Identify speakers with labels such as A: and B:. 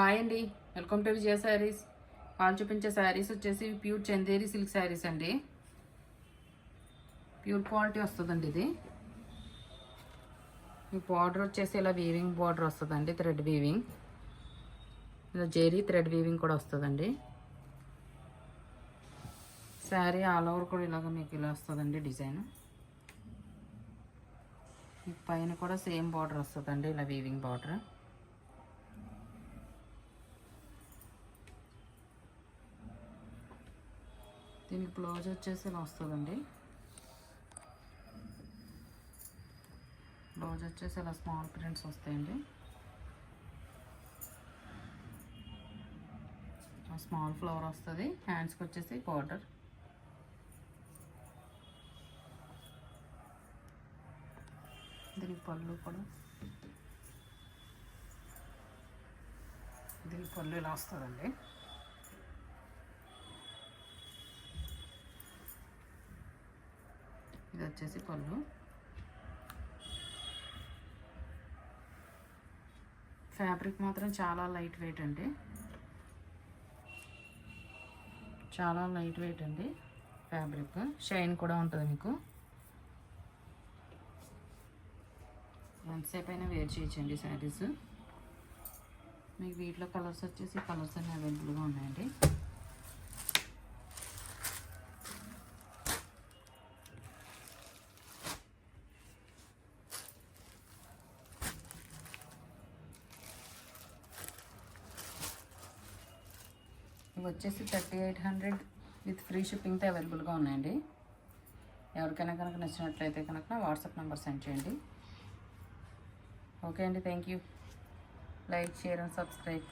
A: Hi అండి, welcome to విజయ శారీస్. వాళ్ళు చూపించే శారీస్ వచ్చేసి ప్యూర్ చందేరి సిల్క్ శారీస్ అండి. ప్యూర్ క్వాలిటీ వస్తుందండి. ఇది ఈ బార్డర్ వచ్చేసి ఇలా వీవింగ్ బార్డర్ వస్తుందండి, థ్రెడ్ వీవింగ్. ఇలా జెరీ థ్రెడ్ వీవింగ్ కూడా వస్తుందండి. శారీ ఆల్ ఓవర్ కూడా ఇలాగ మీకు ఇలా వస్తుందండి డిజైన్. ఈ పైన కూడా సేమ్ బార్డర్ వస్తుందండి, ఇలా వీవింగ్ బార్డర్. దీనికి బ్లౌజ్ వచ్చేసి ఇలా వస్తుందండి. బ్లౌజ్ వచ్చేసి ఇలా స్మాల్ ప్రింట్స్ వస్తాయండి. స్మాల్ ఫ్లవర్ వస్తుంది. హ్యాండ్స్కి వచ్చేసి బార్డర్. దీనికి పళ్ళు కూడా, దీనికి పళ్ళు ఇలా వస్తుందండి. ఇది వచ్చేసి పళ్ళు. ఫ్యాబ్రిక్ మాత్రం చాలా లైట్ వెయిట్ అండి, చాలా లైట్ వెయిట్ అండి ఫ్యాబ్రిక్. షైన్ కూడా ఉంటుంది. మీకు ఎంతసేపు అయినా వేర్ చేయొచ్చండి శారీస్. మీకు వీటిలో కలర్స్ వచ్చేసి కలర్స్ అన్నీ అవైలబుల్గా ఉన్నాయండి. ఇవి వచ్చేసి 3800 విత్ ఫ్రీ షిప్పింగ్తో అవైలబుల్గా ఉన్నాయండి. ఎవరికైనా కనుక నచ్చినట్లయితే కనుక వాట్సాప్ నెంబర్ సెండ్ చేయండి. ఓకే అండి, thank you. Like, share and subscribe.